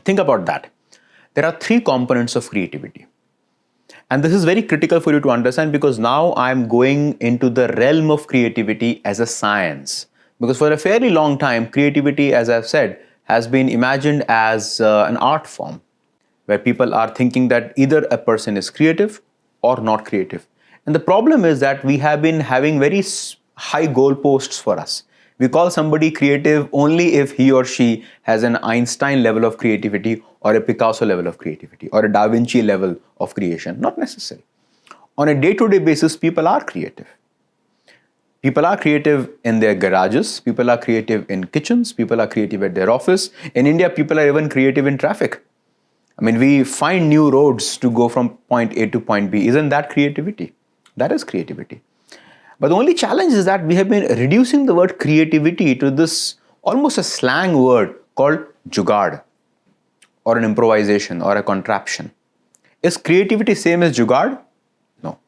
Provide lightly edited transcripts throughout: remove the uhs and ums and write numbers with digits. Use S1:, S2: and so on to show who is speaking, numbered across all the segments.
S1: Think about that. There are three components of creativity. And this is very critical for you to understand, because now I'm going into the realm of creativity as a science. Because for a fairly long time, creativity, as I've said, has been imagined as an art form, where people are thinking that either a person is creative or not creative. And the problem is that we have been having very high goalposts for us. We call somebody creative only if he or she has an Einstein level of creativity, or a Picasso level of creativity, or a Da Vinci level of creation. Not necessary. On a day-to-day basis, people are creative. People are creative in their garages, people are creative in kitchens, people are creative at their office. In India, people are even creative in traffic. I mean, we find new roads to go from point A to point B. Isn't that creativity? That is creativity. But the only challenge is that we have been reducing the word creativity to this almost a slang word called jugaad, or an improvisation, or a contraption. Is creativity same as jugaad? No.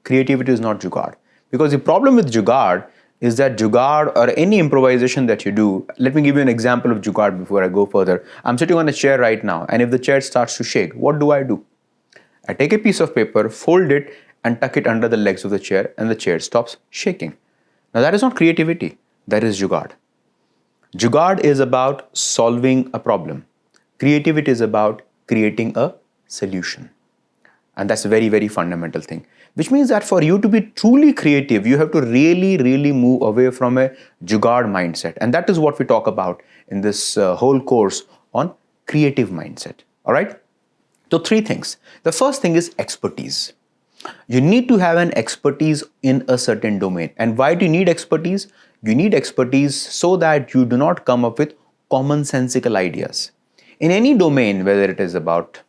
S1: Creativity is not jugaad. Because the problem with jugaad is that jugaad, or any improvisation that you do, let me give you an example of jugaad before I go further. I'm sitting on a chair right now, and if the chair starts to shake, what do? I take a piece of paper, fold it, and tuck it under the legs of the chair, and the chair stops shaking. Now that is not creativity, that is jugaad. Jugaad is about solving a problem. Creativity is about creating a solution. And that's a very, very fundamental thing. Which means that for you to be truly creative, you have to really, really move away from a jugaad mindset. And that is what we talk about in this whole course on creative mindset. All right? So three things. The first thing is expertise. You need to have an expertise in a certain domain. And why do you need expertise? You need expertise so that you do not come up with commonsensical ideas. In any domain, whether it is about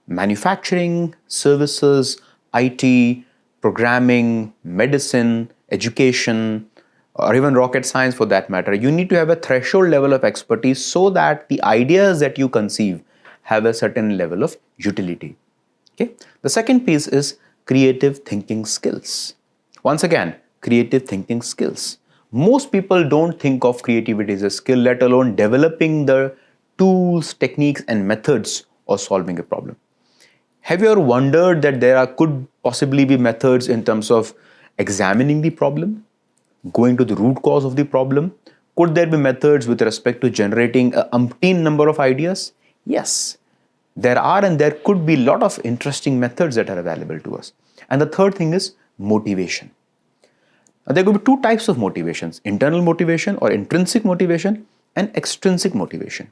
S1: manufacturing, services, IT, programming, medicine, education, or even rocket science for that matter, you need to have a threshold level of expertise so that the ideas that you conceive have a certain level of utility. Okay? The second piece is creative thinking skills. Once again, creative thinking skills. Most people don't think of creativity as a skill, let alone developing the tools, techniques, and methods of solving a problem. Have you ever wondered that there could possibly be methods in terms of examining the problem, going to the root cause of the problem? Could there be methods with respect to generating an umpteen number of ideas? Yes, there are, and there could be a lot of interesting methods that are available to us. And the third thing is motivation. Now, there could be two types of motivations: internal motivation or intrinsic motivation, and extrinsic motivation.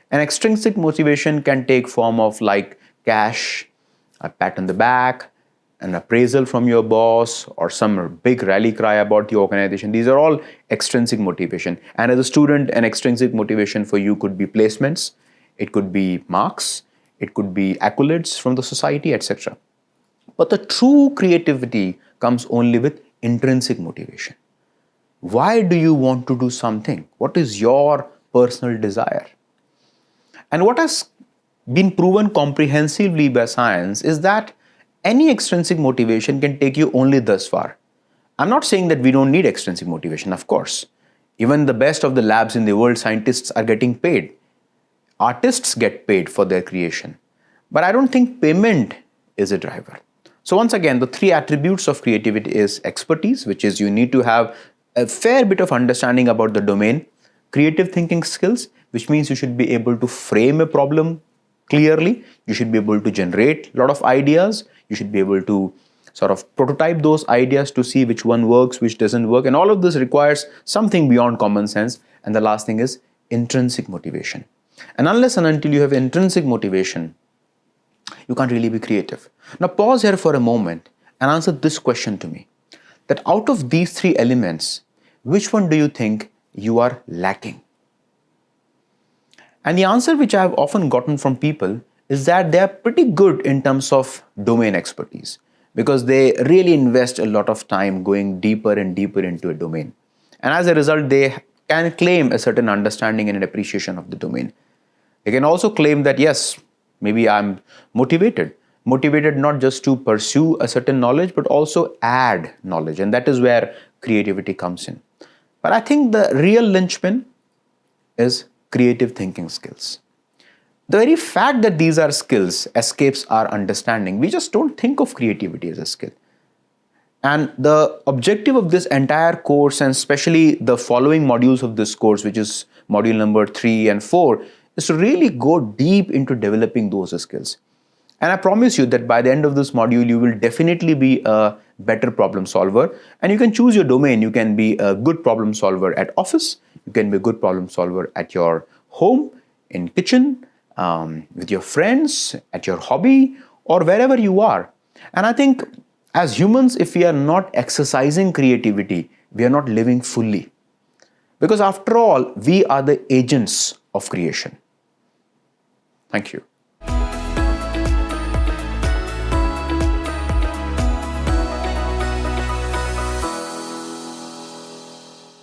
S1: An extrinsic motivation can take form of like cash, a pat on the back, an appraisal from your boss, or some big rally cry about the organization. These are all extrinsic motivation. And as a student, an extrinsic motivation for you could be placements, it could be marks, it could be accolades from the society, etc. But the true creativity comes only with intrinsic motivation. Why do you want to do something? What is your personal desire? And what has been proven comprehensively by science is that any extrinsic motivation can take you only thus far. I'm not saying that we don't need extrinsic motivation, of course. Even the best of the labs in the world, scientists are getting paid. Artists get paid for their creation. But I don't think payment is a driver. So once again, the three attributes of creativity is expertise, which is you need to have a fair bit of understanding about the domain. Creative thinking skills, which means you should be able to frame a problem clearly. You should be able to generate a lot of ideas. You should be able to sort of prototype those ideas to see which one works, which doesn't work. And all of this requires something beyond common sense. And the last thing is intrinsic motivation. And unless and until you have intrinsic motivation, you can't really be creative. Now pause here for a moment and answer this question to me. That out of these three elements, which one do you think you are lacking? And the answer which I have often gotten from people is that they are pretty good in terms of domain expertise, because they really invest a lot of time going deeper and deeper into a domain. And as a result, they can claim a certain understanding and an appreciation of the domain. They can also claim that, yes, maybe I'm motivated not just to pursue a certain knowledge, but also add knowledge. And that is where creativity comes in. But I think the real linchpin is creative thinking skills. The very fact that these are skills escapes our understanding. We just don't think of creativity as a skill. And the objective of this entire course, and especially the following modules of this course, which is module number 3 and 4, is to really go deep into developing those skills. And I promise you that by the end of this module, you will definitely be a better problem solver. And you can choose your domain. You can be a good problem solver at office. You can be a good problem solver at your home, in kitchen, with your friends, at your hobby, or wherever you are. And I think as humans, if we are not exercising creativity, we are not living fully. Because after all, we are the agents of creation. Thank you.